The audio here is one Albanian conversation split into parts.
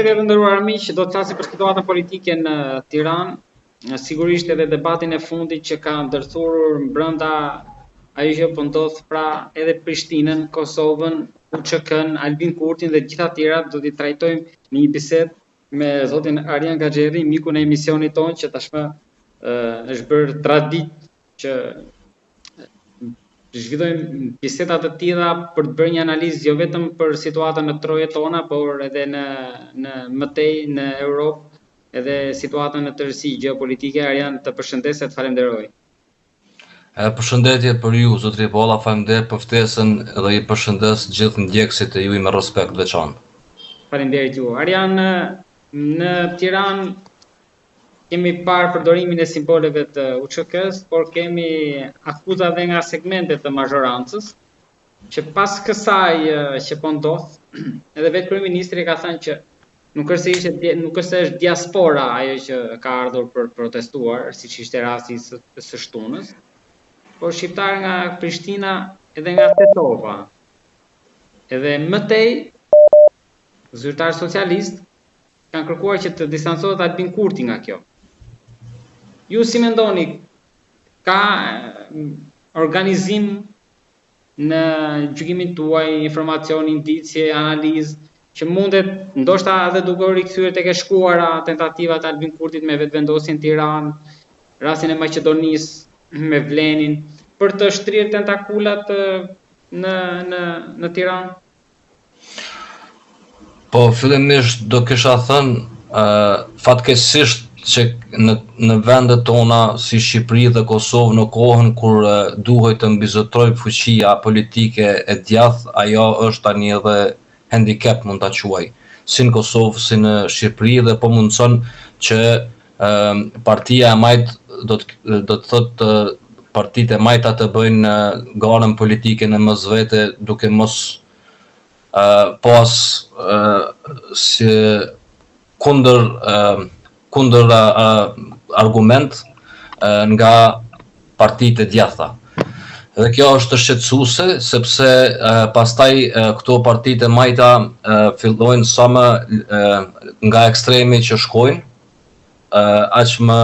Zotëri të nderuar miq, do të flasim për situatën politike në Tiranë, sigurisht edhe debatin e fundit që ka ndërthurur brenda ajo që po ndodh pra edhe Prishtinën, Kosovën, UÇK-n, Albin Kurtin dhe gjitha të tjerat do t'i trajtojmë në një bisedë me zotin Arjan Gaxherri, mikun e emisionit tonë që tashmë është bërë traditë që zhvillojmë biseda të tilla për të bërë një analizë jo vetëm për situatën në trojet tona, por edhe në mëtej në Europë, edhe situatën në tërësi gjeopolitike. Arjan, të përshëndes e të falenderoj. Përshëndetje për ju, zotëri Bolla, faleminderit për ftesën dhe i përshëndes gjithë ndjekësit e juaj me respekt veçantë. Faleminderit ju. Arjan, në Tiranë kemi parë përdorimin e simboleve të UÇK-s, por kemi akuza dhe nga segmentet të mazhorancës, që pas kësaj që po ndodh, edhe vetë kryeministri ka thënë që nuk është diaspora ajo që ka ardhur për protestuar, siç ishte rasti së shtunës, por shqiptarë nga Prishtina edhe nga Tetova. Edhe mëtej zyrtar socialist kanë kërkuar që të distancohet Albin Kurti nga kjo. Ju si mendoni, ka organizim në gjykimin tuaj, informacion, indicje, analizë, që mundet, ndoshta edhe duke u rikthyer tek e shkuara tentativat e Albin Kurtit me vetëvendosjen në Tiranë, rastin e Maqedonisë me Vlenin, për të shtrirë tentakulat në Tiranë? Po, fillimisht do kisha thënë fatkeqësisht që në vendet tona si Shqipëri dhe Kosovë në kohën kur duhet të mbizotrojë fuqia politike e djathtë, ajo është tani edhe handicap mund ta quaj, si në Kosovë, si në Shqipëri, dhe po mundson që partia e majt do të thotë partitë e majta të bëjnë garën politike në mes vete duke mos pas si kundër argument nga partitë e djathta. Dhe kjo është shqetësuese sepse pastaj këto partitë e majta fillojnë sa më nga ekstremi që shkojnë, aq më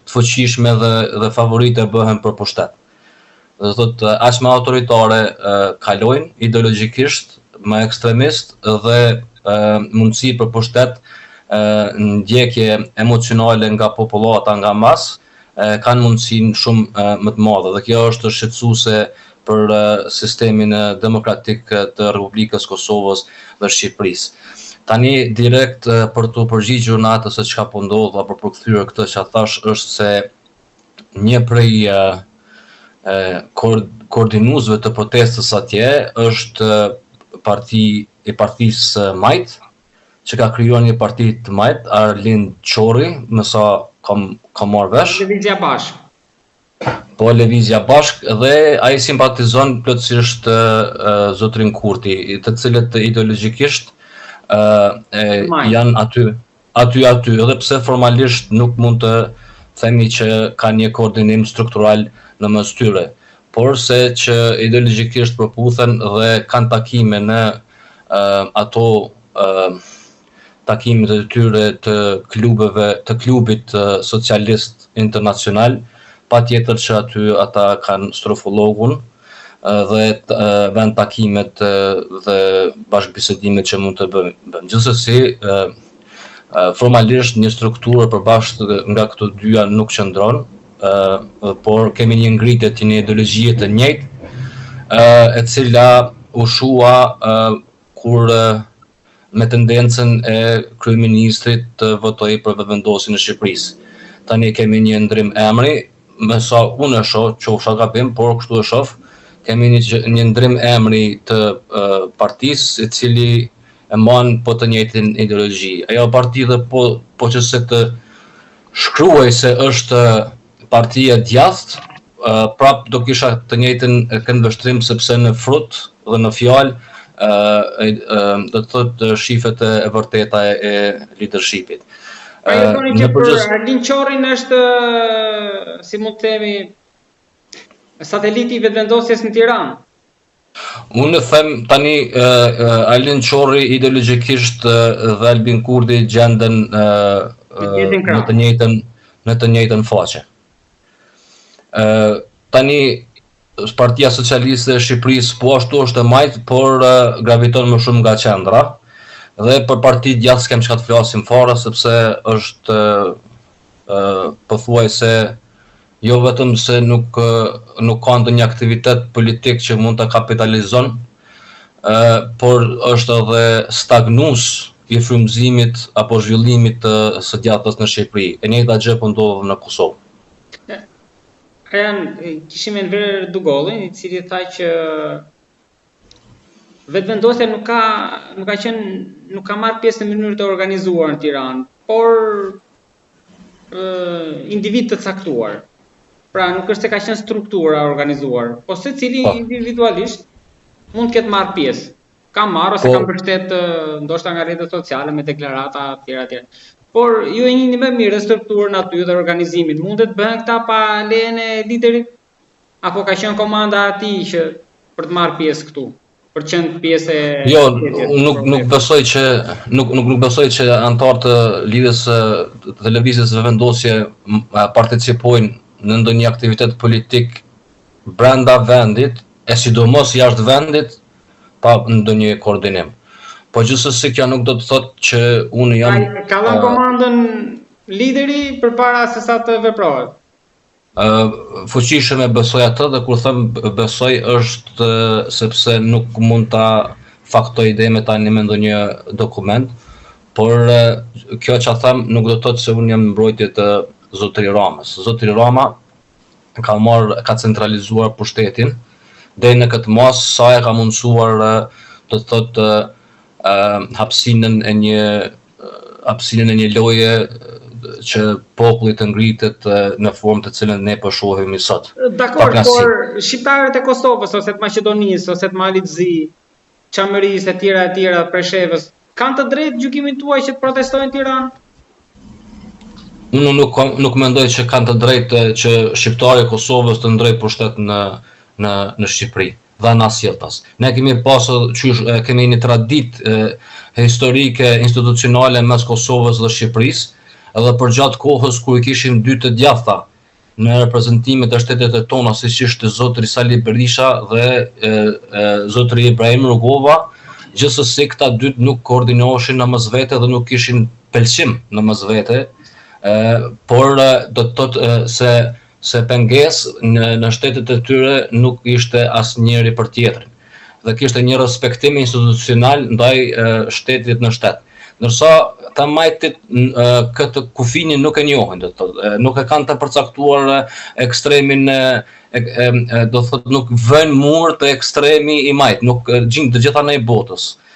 të fuqishme dhe favorite bëhen për pushtet. Do thotë aq më autoritare kalojnë ideologjikisht, më ekstremist dhe mundësi për pushtet, ndjekje emocionale nga popullata, nga mas, kanë mundësinë shumë më të madhe, dhe kjo është shqetësuese për sistemin demokratik të Republikës Kosovës dhe Shqipërisë. Tani direkt për të përgjigjur në atë se çka po ndodh apo për kthyer këtë që thash, është se një prej koordinuesve të protestës atje është partisë majt, që ka krijuar një parti të majt, Arlind Çorri, më sa kam marrë vesh. Lëvizja Bashk. Po, Lëvizja Bashk, dhe ai simpatizon plotësisht zotrin Kurti, të cilët ideologjikisht janë aty, edhe pse formalisht nuk mund të themi që ka një koordinim struktural në mes tyre, por se që ideologjikisht përputhen dhe kanë takime në ato takimet e tyre të klubit socialist internacional, patjetër që aty ata kanë strofologun dhe vend takimet dhe bashkëbisedimet që mund të bëjnë. Gjithsesi, formalisht një strukturë përbashkët nga këto dyja nuk qëndron, por kemi një ngritje të një ideologjie të njëjtë, e cila u shua kur me tendencën e kryeministrit të votojë për vetëvendosjen e Shqipërisë. Tani kemi një ndrim emri, me sa unë e shoh, qofsha gabim, por kështu e shoh, kemi një ndrim emri të partisë, i cili e mban po të njëjtin ideologji. Ajo parti dhe po që se të shkruaj se është partia djathtë, prap do kisha të njëjtin këndvështrim, sepse në frut dhe në fjalë do të thotë shifet e vërteta e leadershipit. Ajo thoni që për Arlind Çorrin është, si mund të themi, sateliti i vetëvendosjes në Tiranë. Unë them tani Alin Çorri ideologjikisht dhe Albin Kurdi gjenden në të njëjtën faqe. Tani Partia Socialiste e Shqipërisë po ashtu është e majt, por graviton më shumë nga qendra. Dhe për Parti Djathtë s'kem çka të flasim fare, sepse është pothuajse jo vetëm se nuk ka ndonjë aktivitet politik që mund të kapitalizon, por është edhe stagnues i frymëzimit apo zhvillimit të së djathtës në Shqipëri. E njëjta gjë po ndodh në Kosovë. Kishim Enver Dugollin, i cili tha që vetëvendosja nuk ka marrë pjesë në mënyrë të organizuar në Tiranë, por individ të caktuar. Pra nuk është se ka qenë struktura organizuar, po secili individualisht mund të ketë marrë pjesë. Ka marrë ose ka mbështet ndoshta nga rrjetet sociale me deklarata tjera. Por ju e njihni më mirë strukturën aty dhe organizimin. Mundet bëhen këta pa lejen e liderit? Apo ka qenë komanda e atij që për të marrë pjesë këtu? Për të qenë pjesë e... Jo, nuk besoj që anëtarët të lidhjes të lëvizjes së vendosje participojnë në ndonjë aktivitet politik brenda vendit, e sidomos jashtë vendit, pa ndonjë koordinim. Po gjithsesi kjo nuk do të thotë që unë jam... Ka dhënë komandën lideri përpara se sa të veprohet? Fuqishëm e besoj atë, dhe kur them besoj është sepse nuk mund ta faktoj ide me tani me ndonjë dokument, por kjo që them nuk do të thotë se unë jam mbrojtje të zotëri Ramës. Zotëri Rama ka centralizuar pushtetin deri në këtë mos sa e ka mundsuar do të thotë hapësinën e një loje që populli të ngritet në formë të cilën ne po shohim sot. Dakor, por shqiptarët e Kosovës ose të Maqedonisë ose të Malit Zi, Çamërisë e tjera Preshevës, kanë të drejtë gjykimin tuaj që të protestojnë në Tiranë? Unë nuk mendoj që kanë të drejtë që shqiptarët e Kosovës të ndrejnë pushtet në Shqipëri dhe në asjetas. Ne kemi kemi një traditë historike institucionale mes Kosovës dhe Shqipërisë, edhe për gjatë kohës kur i kishim dy të djathta në reprezentimet e shtetet e tona, siç ishte zotëri Sali Berisha dhe zotëri Ibrahim Rugova, gjithsesi këta dy nuk koordinoheshin në mesvete dhe nuk kishin pëlqim në mesvete, por do të thotë se pengesë në shtetet e tyre nuk ishte asnjëri për tjetrin. Dhe kishte një respektim institucional ndaj shtetit në shtet. Ndërsa ta majtit këtë kufinin nuk e njohin, nuk e kanë të përcaktuar ekstremin, do thotë nuk vën mur të ekstremi i majt, nuk gjin të gjitha në i botës.